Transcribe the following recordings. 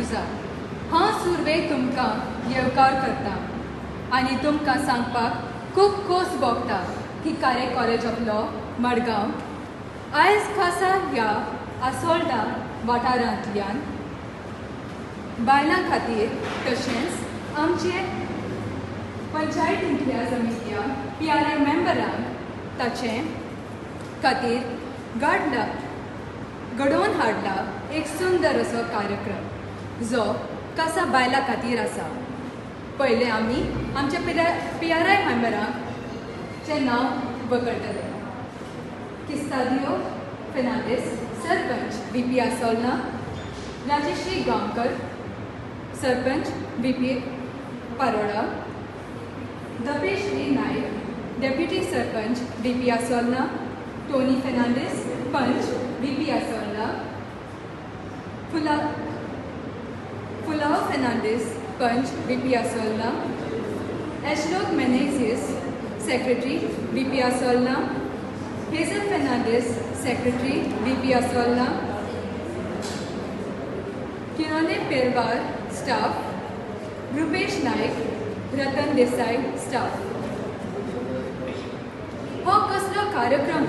न्यूजाक हांव सुरवे तुमकां येवकार करता आनी तुमकां सांगपाक खूब खोस भोगता की कार्य कॉलेज ऑफ लॉ मडगांव आयज खासा ह्या आसोल्डा वाठारांतल्यान बायलां खातीर तशेंच आमचे पंचायतींतल्या जमित्या PRA मेंबरांक ताचे खातीर घडोवन हाडला एक सुंदर असो कार्यक्रम जो खासा बायलां खातीर आसा. पयले आमी आमच्या PRA मेंबरांचे नांव वगळटले. किस्तादियो फेर्नांडीस सरपंच VP आसोलना, राजेश्री गांवकर सरपंच VP पारोडा, दपेश्री Naik deputy sarpanch VP Assolna, Tony Fernandes panch VP Assolna, फुलाओ फेर्नांडीस पंच VP आसोलना, एशलोक Menezes secretary VP Assolna, Hazel Fernandes secretary VP Assolna, किरोने पेरवार स्टाफ, रुपेश नायक, रतन देसाई स्टाफ. हो कसलो कार्यक्रम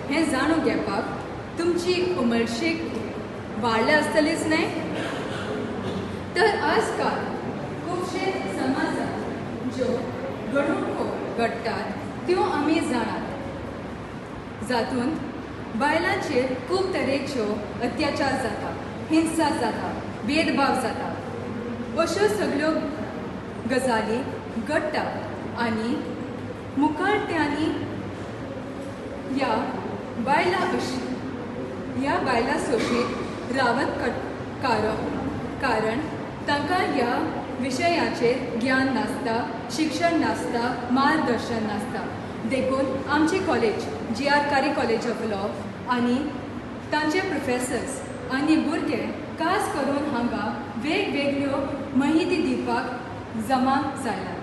हें जाणून घेवपाक तुमची उमळशीक वाडले आसतलीच न्हय. तर आजकाल खुबशे समाजांत ज्यो घडणुको घडटात त्यो आमी जाणात. जातूंत बायलांचेर खूब तरेच्यो अत्याचार जाता, हिंसा जाता, भेदभाव जाता. अश्यो सगळ्यो गजाली घडटा आनी मुखारत्यांनी ह्या बायलां सोशीत रावत कारण तांकां ह्या विशयाचेर ज्ञान नासता, शिक्षण नासता, मार्गदर्शन नासता. देखून आमचे कॉलेज GR कारी कॉलेज ऑफ लॉ आनी तांचे प्रोफेसर्स आनी भुरगे खास करून हांगा वेगवेगळ्यो माहिती दिवपाक जमा जाल्यात.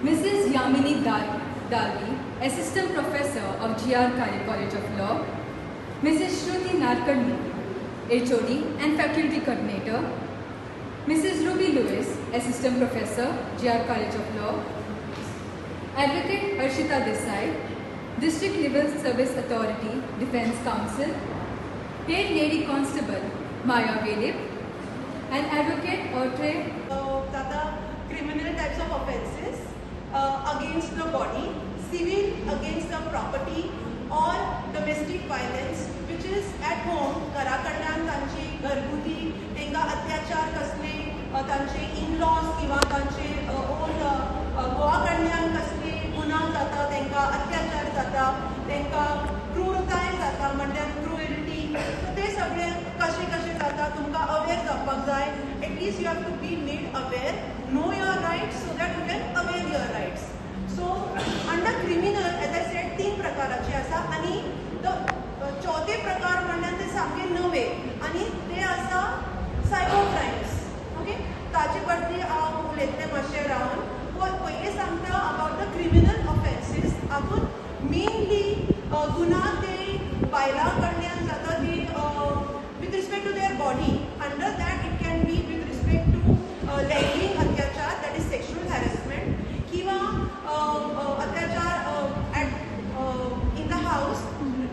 Mrs. Yamini Dalvi, Assistant Professor of GR Kari College of Law, Mrs. Shruti Narkandi, HOD and Faculty Coordinator, Mrs. Ruby Lewis, Assistant Professor, GR College of Law, Advocate Harshita Desai, District Civil Service Authority, Defence Council, Head Lady Constable Maya Velip, and Advocate Audrey. That are criminal types of offences against the body, civil against the property, or domestic violence, which is at home. घरा कडल्यान तांची घरगुती तेंका अत्याचार कसले तांचे in-laws किंवा तांचे ओन घोवा कडल्यान कसले गुन्हा जाता, तेंका अत्याचार जाता, तेंका क्रूरताय जाता, म्हणल्यार क्रुएलिटी. ते सगळे कशें कशें जाता तुमकां अवेर जावपाक जाय. At least you have to be made aware, know your rights so that you can aware your rights. So under criminal as I said 3 प्रकाराचे आसा आनी चौथे प्रकार म्हणल्यार ते सामके नवे आनी ते आसा सायबर क्रायम्स. ओके, ताचे बद्दल हांव उलयतलें मातशें रावन. पयलीं सांगता अबाउट द क्रिमिनल ऑफेन्सीस. हातूंत मेनली गुन्हा ते बायलां कडल्यान जाता ती with respect to their body. Under that it can be with respect to लैंगिक अत्याचार, दॅट इज सेक्शुअल हॅरेसमेंट, किंवा अत्याचार इन द हाऊस,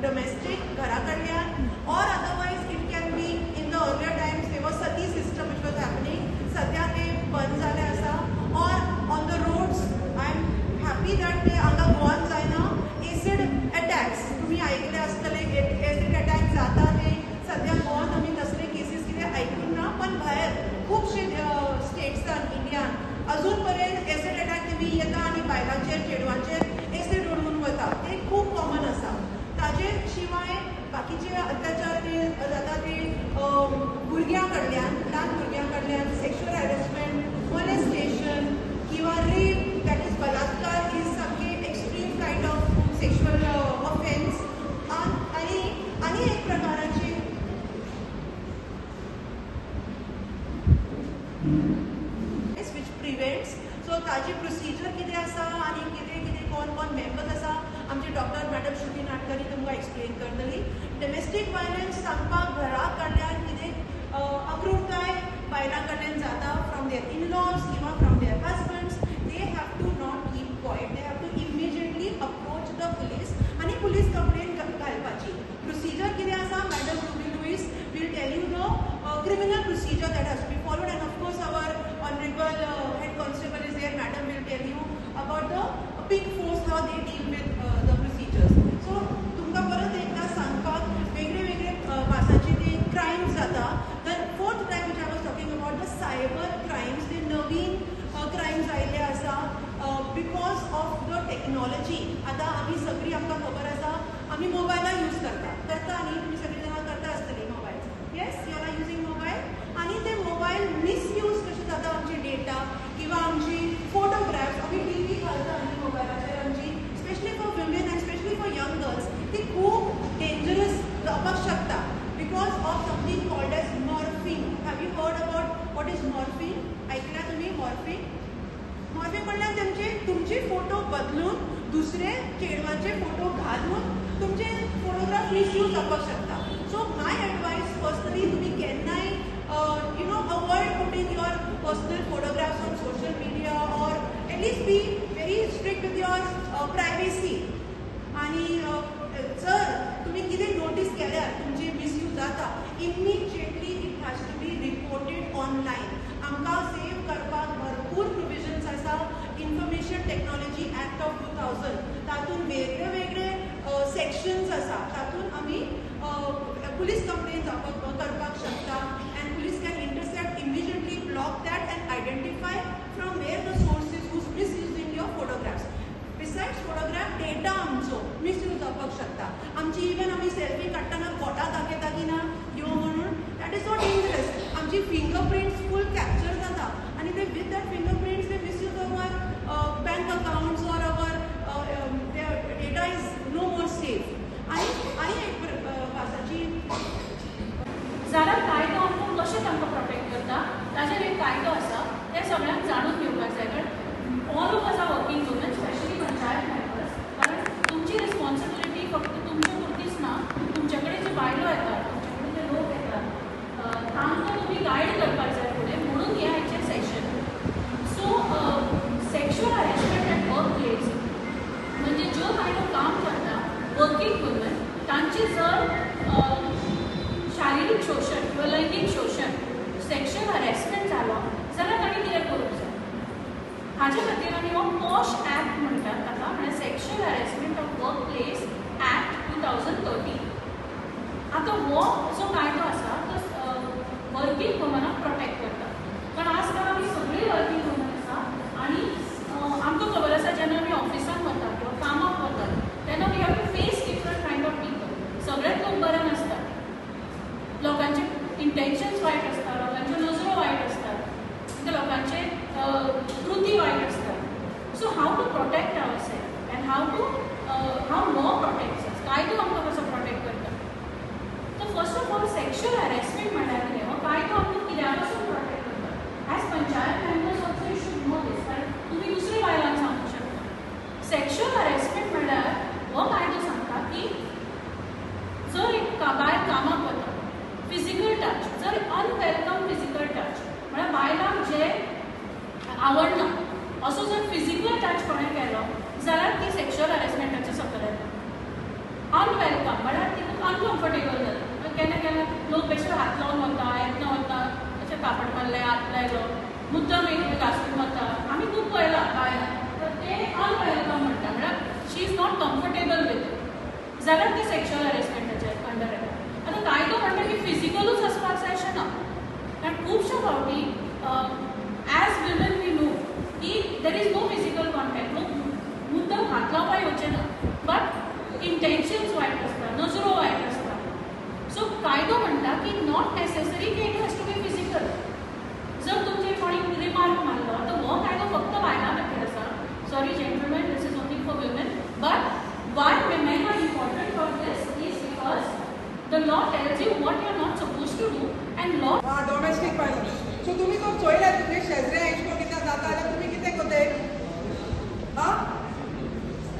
domestic घरा कडल्यान, or otherwise it can be in the earlier times there was sati system which was happening. सध्या ते बंद जाले आसा. or on the roads I am happy that ते हांगा गोवान जायना. acid attacks तुम्ही आयकले आसतले, acid attack जाता ते सध्या गोवान आमी तसले केसीस कितें आयकूंक ना, पण भायर खुबशे स्टेट्सान इंडियान अजून पर्यंत acid attack तुम्ही येता आनी बायलांचेर चेडवांचेर acid उडवून वता. ते खूब कॉमन आसा. ताजे शिवाय बाकीचे अत्याचार ते जाता ते भुरग्यां कडल्यान, ल्हान भुरग्यां कडल्यान सेक्शुअल हॅरेसमेंट, मोलेस्टेशन किंवा रेप, दॅट इज बलात्कार इज सामके extreme kind of sexual offence. आनी एक प्रकाराची which prevents. सो ताजी प्रोसिजर कितें आसा आनी कितें कोण मेंबर्स आसा आमचे डॉक्टर मॅडम श्रुती नाडकरी तुमकां एक्सप्लेन करतली. डोमेस्टीक डोमेस्टीक वायलन्स सांगपाक घरा कडल्यान कितें अक्रूरताय बायलां कडल्यान जाता फ्रॉम देयर इन-लॉज किंवा from their husbands, they have to not keep quiet, they have to immediately approach the police आनी पुलीस कंप्लेन घालपाची. प्रोसिजर कितें आसा, madam Ruby Lewis will tell you the criminal procedure that has to be followed, and of course our honorable head constable is there. Madam will tell you about the pink force, how they deal with the procedures. So तुमकां परत एकदा सांगपाक वेगळे वेगळे भासांची ते crimes जाता. The fourth crime which I was talking about, the cyber crimes, ते नवीन crimes आयिल्ले आसा बिकॉज ऑफ द टेक्नॉलॉजी. आतां आमी सगळीं आमकां खबर आसा आमी मोबायलां यूज करता न्ही, तुमी सगळीं जाणां करता आसतलीं mobile. Yes, you are using mobile आनी ते मोबायल मिसयूज कशें जाता आमचे डेटा किंवा आमची फोटोग्राफ्स आमी टीवी घालता आनी मोबायलाचेर आमची, specially for women and specially for young girls, ती खूब डेंजरस जावपाक शकता because of something called as morphing. Have you heard about what is morphing? ऐकल्या तुमी मॉर्फिंग? मॉर्फिंग म्हणल्यार तुमचे फोटो बदलून दुसरे चेडवाचे फोटो घालून तुमचे फोटोग्राफ मिसयूज जावपाक शकता. सो माय एडवाइस पर्सनली, तुम्ही केन्नाय avoid putting your personal photographs on social media or at least be very strict with your privacy. आणि जर तुम्ही कितें नोटीस केल्यार तुमची मिसयूज जाता, immediately it has to be reported online. आमकां सेव करपाक भरपूर प्रोविजन्स आसा. इन्फॉर्मेशन टेक्नॉलॉजी ॲक्ट ऑफ 2000 तातूंत वेगळे वेगळे सेक्शन्स आसा. तातूंत आमी पुलीस कंप्लेन करपाक शकता and police can intercept immediately, block that and identify from where the source is who's misusing your photographs. Besides photograph data आमचो मिसयूज जावपाक शकता. आमची इवन आमी सेल्फी काडटना फोटा दाखयता की ना यो म्हणून, दॅट इज नॉट डेंजरस. आमची फिंगर प्रिंट्स फूल कॅप्चर जाता आनी ते with that finger prints they misuse our bank accounts or our data is no more safe. आणि एक भासाची जाल्यार कायदो आमकां कशें तांकां प्रोटेक्ट करता ताचेर एक कायदो आसा, ते सगळ्यांक जाणून घेवपाक जाय. कारण all of us are working woman, specially panchayat members. कारण तुमची रिस्पॉन्सिबिलिटी फक्त तुमच्या पुरतीच ना, तुमचे कडेन जे बायलो येतात, तुमचे कडेन जे लोक येतात, तांकां तुमी गायड करपाक जाय फुडें, म्हणून हें हाचें session. So sexual harassment at work place म्हणजे ज्यो बायलो काम करता, वर्किंग वुमन, तांचे जर शारिरीक शोषण किंवा लैंगिक शोषण, सेक्शुअल हॅरेसमेंट जालो जाल्यार तांणी कितें करूंक जाय. हाजे खातीर आमी हो पॉश ॲक्ट म्हणटात ताका, म्हळ्यार sexual harassment of work place act 2013. आतां हो जो कायदो आसा तो वर्किंग वुमनाक प्रोटेक्ट करता. कारण आज काल आमी सगळीं वर्किंग वुमन आसा आनी आमकां खबर आसा जेन्ना आमी ऑफिसान वतात किंवा कामाक वतात तेन्ना we have to face different kind of people. सगळेच लोक बरे नासतात, लोकांचे इंटेन्शन्स वायट आसता, लोकांच्यो नजरो वायट असतात, लोकांचे कृती वायट असतात. So how to protect our self and how law protects us, कायदो आमकां कसो प्रोटेक्ट करता. So first of all sexual harassment म्हळ्यार कितें, हो कायदो आमकां कित्या पासून प्रोटेक्ट करता. As panchayat members also you should know this, कारण तुमी दुसऱ्या बायलांक सांगूंक शकता. सेक्शुअल हॅरेसमेंट म्हळ्यार हो कायदो सांगता की जर एक बायल कामाक वता, फिजिकल टच, जर अनवेलकम फिजिकल टच म्हळ्यार बायलांक जे आवडना असो जर फिजिकल टच कोणें केलो जाल्यार ती सेक्शुअल हॅरेसमेंटाचे सकयल येता. अनवेलकम म्हळ्यार ती खूब अनकम्फर्टेबल जाता. केन्ना केन्ना लोक बेश्टे हात लावन वता, येतना वता अशें कापड मारलें, हात लायलो, मुद्दम एक घासून वता. आमी खूब पळयलां बायलां, तर ते अनवेलकम म्हणटा, म्हळ्यार शी इज नॉट कम्फर्टेबल विथ, जाल्यार ती सेक्शुअल हॅरेसमेंटाचे अंडर येता. आतां कायदो म्हणटा की फिजिकलूच आसपाक जाय अशें ना, कारण खुबश्या फावटी ॲज विमन वी नो की there is no physical contact, लोक मुद्दम हात लावपाक येवचे ना, बट इंटेन्शन्स वायट आसता, नजरो वायट आसता. सो कायदो म्हणटा की नॉट नेसेसरी की it has to be physical. जर तुमचे कोणी रिमार्क मारलो, आतां हो कायदो फक्त बायलां खातीर आसा, sorry gentleman, this is only for women, but why women are important for this is because the law tells you what you are not supposed to do and law domestic violence. So तुमी तो चोयला तुमचे शेजऱ्या इश्टो कितें जाता जाल्यार तुमी कितें कोते?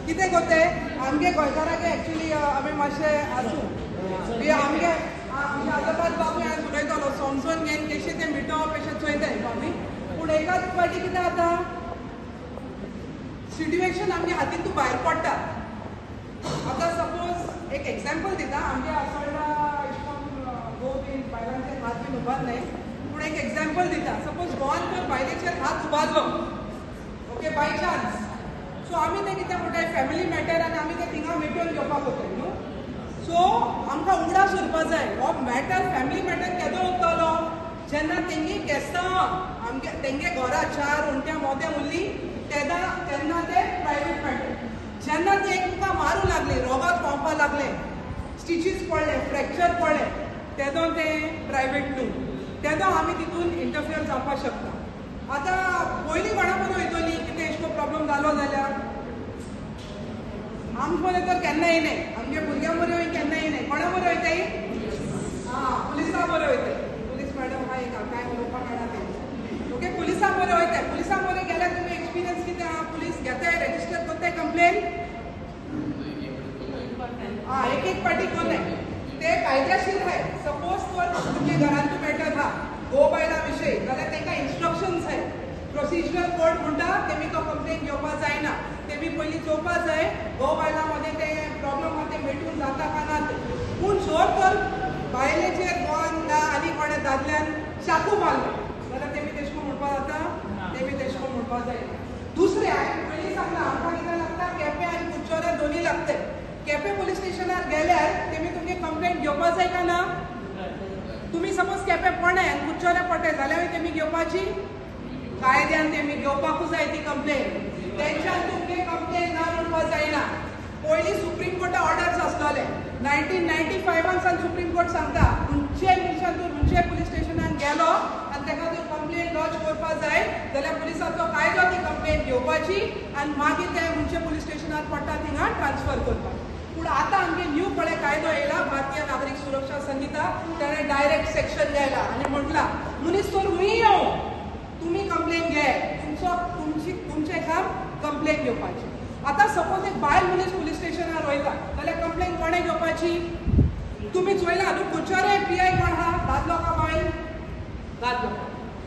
कितें कोते? आमगे गोंयकारांक एक्चुली आमी मातशें आसूं, आमगे पार्टी कितें जाता सिट्युएशन आमच्या हातीन तूं भायर पडटा आतां सपोज एक एग्जाम्पल दिता आमच्या आसवाडा गो बीन बायलांचेर हात बीन उबारले पूण एक एग्जाम्पल दिता सपोज गोवान जर बायलेचेर हात उबारलो ओके बाय चान्स सो आमी ते कितें म्हणटाय फॅमिली मॅटर आनी आमी ते थिंगा मिटोवन घेवपाक वताय न्हू सो आमकां उगडास उरपा जाय हो मॅटर फॅमिली मॅटर केदो उरतलो जेन्ना तेंगे गेस्तां आमगे तेंगे घरा 4 उंट्या मोदें उरलीं तेन्ना ते प्रायवेट मॅटर जेन्ना ते एक तुका मारूं लागले रोगात पावपा लागले स्टिचीस पडले फ्रॅक्चर पडले तेदो ते प्रायवेट न्हू तेदो आमी तितून इंटरफियर जावपाक शकता आतां पयलीं कोणा बरोबर वयतली कितें एशको प्रॉब्लम जालो जाल्यार आमचे तर केन्ना येयनाय आमगे भुरग्यां बरोबर केन्ना येयनाय कोणा बरोबर वयताय पुलिसां बरोबर वयताय पुलीस मॅडम हाय काय उलोवपाक मेळना ते ओके पुलिसां बरोबर वयताय पुलिसां बरोबर गेल्यार तुमी एक्सपिरियन्स कितें आहा पुलीस घेताय रेजिस्टर करताय कंप्लेन एक पार्टी कोन्नाय ते कायद्याशीर हाय सपोज तर तुमचे घरान तूं मॅटर आहा गो बायला विशयी जाल्यार तांकां इन्स्ट्रक्शन्स हाय प्रोसिजरल कोड म्हणटा तेमी तो कंप्लेन घेवपाक जायना तेमी पयलीं चोवपाक जाय गो बायलां मदें ते प्रॉब्लम आहा ते मिटून जाता काय ना ते पूण जर तर बायलेचेर गोवान ना आनी कोणा दादल्यान शाकू मारलो जाल्यार तेमी तेश कोन म्हणपाक जाता तेमी तेश कोन म्हणपाक जायना दुसरें हांवें पयलीं सांगलां आमकां कितें लागता केपें आनी कुडचोरे दोनी लागताय केपें पुलीस स्टेशनार गेल्यार तेमी तुमगे कंप्लेन घेवपाक जाय काय ना तुमी सपोज केपें पडले आनी कुडचोरे पडले जाल्यार तेमी घेवपाची कायद्यान तेमी घेवपाकूच जाय ती कंप्लेन तेंच्यान तुमगे कंप्लेन ना म्हणपाक जायना पयलीं सुप्रीम कोर्टा ऑर्डर्स आसलोले 1995 सावन सुप्रीम कोर्ट सांगता खंयच्याय मनशान तूं खंयच्याय पुलीस स्टेशनान गेलो आनी ताका तूं कंप्लेन लॉज करपाक जाय जाल्यार पुलिसाचो कायदो ती कंप्लेन घेवपाची आनी मागीर ते खंयच्या पुलीस स्टेशनार पडटा थिंगा ट्रान्सफर करपाक पूण आतां आमगे न्यू पळय कायदो येयला भारतीय नागरीक सुरक्षा संहिता ताणें डायरेक्ट सेक्शन घ्यायला आनी म्हटला मनीस तर खूंय येवं तुमी कंप्लेन घे तुमचें काम कंप्लेन घेवपाची आतां सपोज एक बायल मनीस पुलीस स्टेशनार वयता जाल्यार कंप्लेन कोणें घेवपाची तुमी चोयला न्हू कुडचोरे PI कोण आहा दादलो का बायल दादलो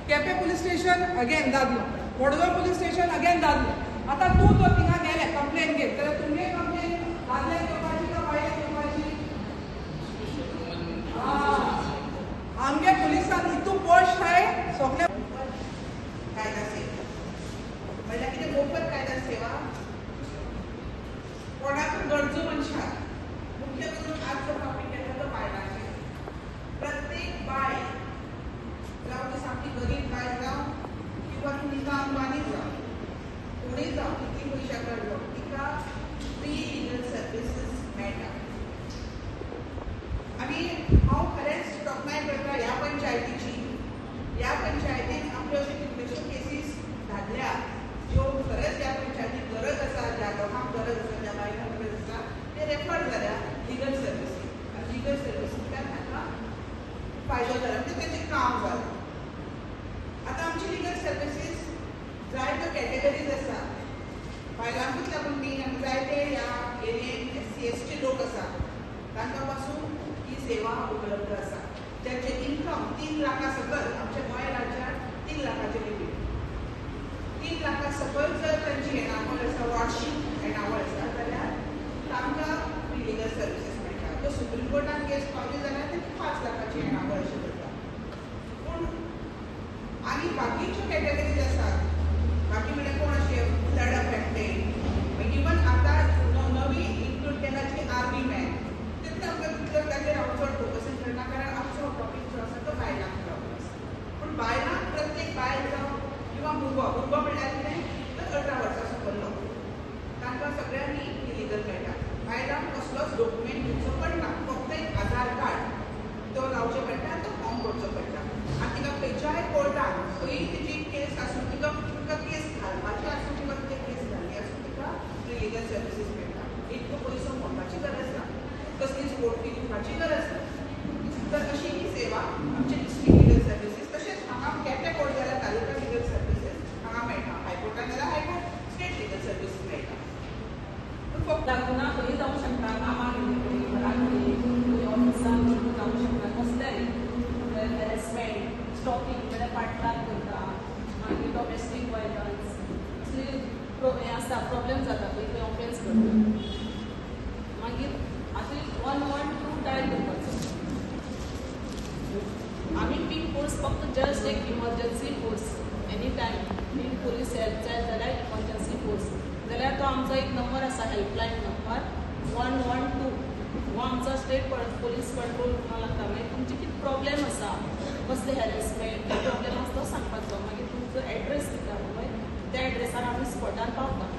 केपें पुलीस स्टेशन अगेन दादलो मडगांव पुलीस स्टेशन अगेन दादलो आतां तूं तर थिंगा गेलें कंप्लेन घेत जाल्यार तुमगे कंप्लेन दादल्याक घेवपाची का बायलेक घेवपाची आमगे पुलिसान हितू पोस्ट हाय सगळे कायदा सेवा म्हणल्यार कितें मोफत कायदा सेवा कोणाकूय गरजू मनशाक मुख्य करून आज जो टॉपीक घेतला तो बायलांचेर प्रत्येक बायल जावं ती सामकी गरीब बायल जावं किंवा ती तिका अंबानी जावं कोणीय जावं कितली पयशा कडलो तिका फ्री लिगल सर्विसीस मेळटा आनी हांव खरेंच तोखणाय करता ह्या पंचायतीची ह्या पंचायतीन आमच्यो अश्यो कितल्योश्यो केसीस धाडल्या ज्यो खरेंच ह्या पंचायतीक गरज आसा ज्या लोकांक गरज आसा ज्या बायलांक गरज आसा ते रेफर जाल्या लिगल सर्विसीक आनी लिगल सर्विसींतल्यान तांकां फायदो जाला म्हणजे तेचें काम जालें आतां आमची लिगल सर्विसीस जायत्यो कॅटेगरीज आसा बायलांकूच लागून न्ही आनी जायते ह्या एरियेन SC ST लोक आसा तांकां पासून ही सेवा उपलब्ध आसा ज्यांचे इन्कम 3 लाखा सकल आमच्या गोंय राज्यांत 3 लाखाचे लिमीट 3 लाखा सकल जर तांची येणावळ आसा वार्षिक येणावळ आसा जाल्यार तांकां फ्री लिगल सर्विसीस मेळटा तो सुप्रीम कोर्टान केस पावली जाल्यार ते 5 लाखाची येणावळ अशें करता पूण आनी बाकीच्यो कॅटेगरीज आसात बाकी म्हणल्यार कोण अशे फ्लड अफेक्टेड इवन आतां नवी इन्क्लूड केलाची आर्मी मॅन तितलो आमकां तितलो ताचेर हांव चड फोकसींग करना कारण आमचो टॉपीक जो आसा तो बायलांक लागून आसा पूण बायलांक प्रत्येक बायल जावं किंवा भुरगो म्हणल्यार कितें तर 18 वर्सां सकयलो तांकां सगळ्यांनी इलिगल मेळटा बायलांक कसलोच डॉक्युमेंट दिवचो पडना फक्त एक आधार कार्ड जस्ट एक emergency force any time need police help जाय जाल्यार इमर्जन्सी फोर्स जाल्यार तो आमचो एक नंबर आसा हेल्पलायन नंबर 112 हो आमचो स्टेट पुलीस कंट्रोल रूमा लागता. मागीर तुमची कितें प्रॉब्लेम आसा कसले हॅरेसमेंट ते प्रॉब्लेम आसा तो सांगपाचो. मागीर तुमचो एड्रेस दिता पळय त्या एड्रेसार आमी स्पॉटार पावता.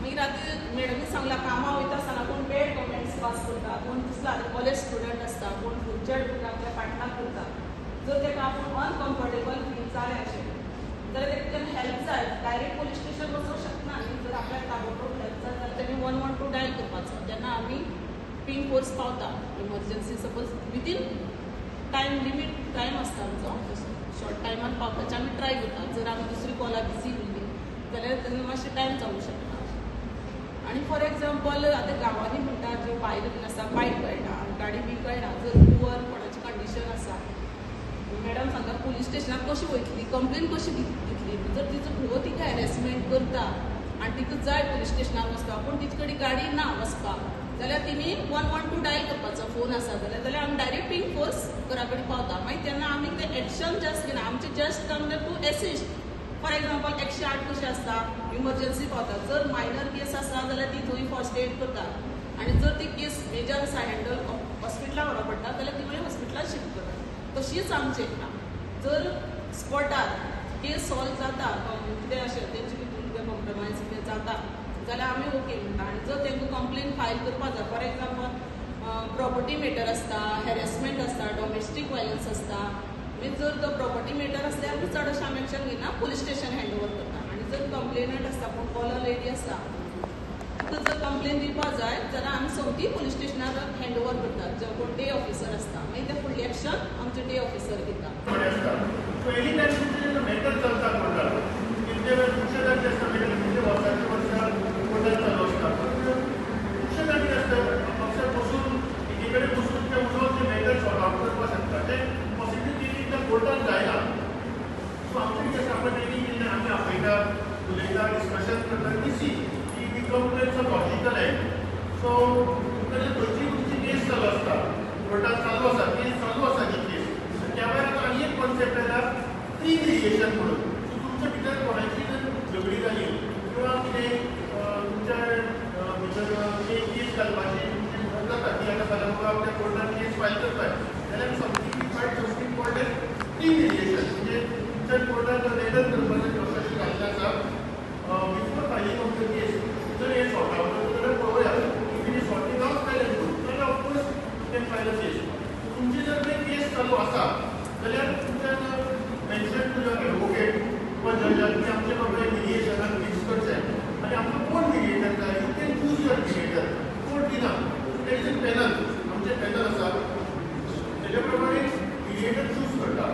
मागीर आतां मॅडमी सांगला कामां वयता आसतना कोण बॅड कमेंट्स पास करता, कोण दिसता कॉलेज स्टुडंट आसता, कोण फ्युचर आपल्या पार्टनर करता. जर ताका आपूण अनकम्फर्टेबल फील जालें अशें जाल्यार ताका हेल्प जाय. डायरेक्ट पुलीस स्टेशन वचूंक शकना न्ही. जर आपल्याक ताबडतोब हेल्प जाय जाल्यार तेणी 112 डायल करपाचो. तेन्ना आमी पिंक फोर्स पावता. Emergency suppose within time limit time आसता आमचो शॉर्ट टायमान पावपाचें आमी ट्राय करता. जर आमी दुसरी कॉलां बिजी उरली जाल्यार तेन्ना मातशें टायम जावंक शकता. आणि फॉर एक्झाम्पल आतां गांवांनी म्हणटा ज्यो बायलो बीन आसा पायप कळना गाडी बी कळना जर पुवर कोणाची कंडिशन आसा मॅडम सांगता पुलीस स्टेशनार कशी वयतली कंप्लेन कशी दितली. जर तिचो घोव तिका हॅरेसमेंट करता आनी तिका जाय पुलीस स्टेशनार वचपाक पूण तिचे कडेन गाडी ना वचपाक जाल्यार तिणी 112 डायल करपाचो फोन आसा जाल्यार आमी डायरेक्ट पिंक फोर्स घरा कडेन पावता. मागीर तेन्ना आमी ते एक्शन जस्ट घेना आमचे just come to assist. For example 108 कशें आसता इमर्जन्सी पावता. जर मायनर केस आसा जाल्यार ती थंय फर्स्ट एड करता आनी जर ती केस मेजर आसा हँडल हॉस्पिटलाक व्हरप पडटा जाल्यार ती मागीर हॉस्पिटलाक शिफ्ट करता. तशीच आमची जर स्पॉटार केस सॉल्व जाता कितें अशें तेंचे भितून कितें कॉम्प्रमायज कितें जाता जाल्यार आमी ओके म्हणटा. आनी जर तांकां कंप्लेन फायल करपाक जाय फॉर एक्झाम्पल प्रॉपर्टी मॅटर आसता हॅरेसमेंट आसता डॉमेस्टीक वायलन्स आसता मागीर जर तो प्रॉपर्टी मॅटर आसल्यार आमी चडशें आमी एक्शन घेना पुलीस स्टेशन हँड ओवर करता. आनी जर कंप्लेनंट आसता पूण कॉलर लेडी आसता तिका जर कंप्लेन दिवपाक जाय जाल्यार आमी सवती पुलीस स्टेशनार हँड ओवर करतात. जो कोण डे ऑफिसर आसता मागीर ते फुडली एक्शन आमचे डे ऑफिसर घेता. कोर्टान जायना सो आमचे कितें आपण ट्रेनिंग आमी आपयता उलयता डिस्कशन करता ती सी की we come to its logical end. So तुमकां खंयची तुमची केस चालू आसता कोर्टान चालू आसा केस चालू आसा ती केस त्या भायर आनी एक कॉन्सेप्ट येता प्री मिडिएशन म्हणून. सो तुमच्या भितर कोणाची जर झगडी जाली किंवा कितें तुमच्या भितर एक केस घालपाची तुमची जाता ती आतां फाल्यां म्हाका आपल्या कोर्टान केस फायल करताय जाल्यार something fight something important pre mediation म्हणजे तुमच्या कोर्टान लेटर करपाचें प्रोसेस घाल्लें आसा before filing of the case जर हे सॉर्ट आउट जाल्यार पळोवया if it is sorting out file जाल्यार of course you can file a case. तुमची जर ते केस चालू आसा जाल्यार तुमच्यान मेन्शन टू युअर एडवोकेट किंवा जजाक की आमचे बाबा मिडिएशनाक फिक्स करचें आनी आमकां कोण मिडिएटर जाय you can choose your mediator. Court दिना देर इज अ पॅनल आमचें पॅनल आसा तेज्या प्रमाणे मिडिएटर चूज करता.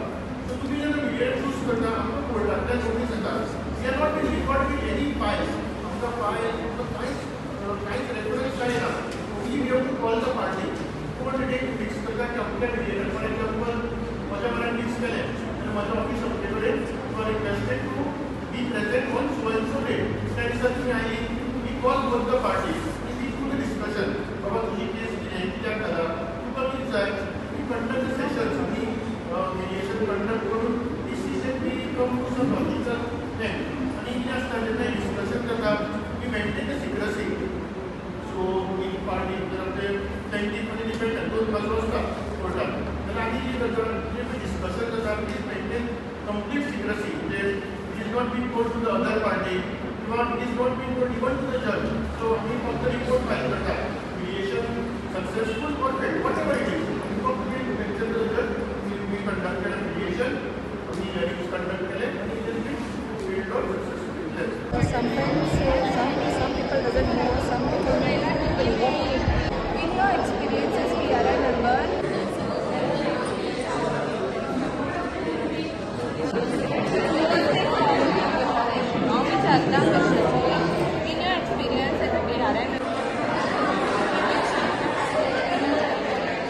सो तुम्ही जेन्ना मिडिएटर चूज करता आमकां कोर्टांतल्यान नोटीस येता we are not been record with any files आमकां फायल आमकां कांयच रेफरन्स जायना. We have to call the party कोण डेट फिक्स करता की आपल्या मिडिएटर फॉर एक्झाम्पल म्हज्या बऱ्यान फिक्स केलें आनी म्हज्या ऑफिस आमचे कडेन you are requested to be present on so and so date त्या दिसा तुमी आयली we call both the party we to the discussion बाबा तुजी केस कित्याक जाला तुका कितें जाय वी कंडक्ट द सेशन्स आमी मिडिएशन कंडक्ट करून decision we come to some logical end. आनी कितें आसता जेन्ना डिस्कशन जाता we maintain the secrecy. So एक पार्टी जर आमचे प्लेंटीफ आनी डिफेंडंट दोन बाजू आसता कोर्टान जाल्यार आमी कितें करता जेन्ना डिस्कशन जाता प्लीज मेंटेन कंप्लीट सिक्रेसी म्हणजे it is not been told to the other party किंवा it is not been told even to the जज. सो आमी फक्त रिपोर्ट फायल करता mediation successful or failed, whatever it is. We conducted a mediation, we hearings conducted